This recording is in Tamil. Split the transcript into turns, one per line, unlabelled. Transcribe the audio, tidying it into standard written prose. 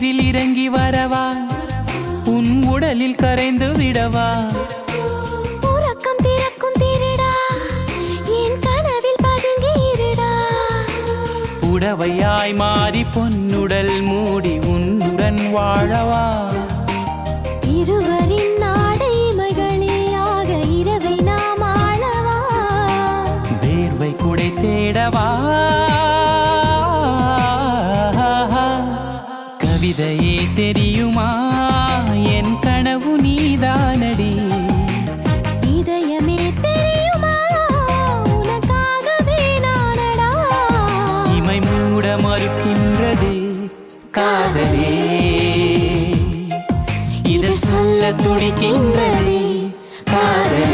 நீரில் இறங்கி வரவா உன் உடலில் கரைந்து விடவா
உறக்கம் திறக்கும் திருடா என் கனவில் பதுங்கி இருடா
உடவையாய் மாறி பொன்னுடல் மூடி உன்னுடன் வாழவா
இருவரின் நாடை மகளியாக இரவை நாம் ஆளவா
வேர்வை குடை தேடவா கவிதையே தெரியுமா என் கனவு நீதானடி
இதயமே தெரியுமா உனக்காகவே நானடா
இமை மூட மறுக்கின்றதே காதலே இதழ் சொல்ல துடிக்கின்றதே காதலே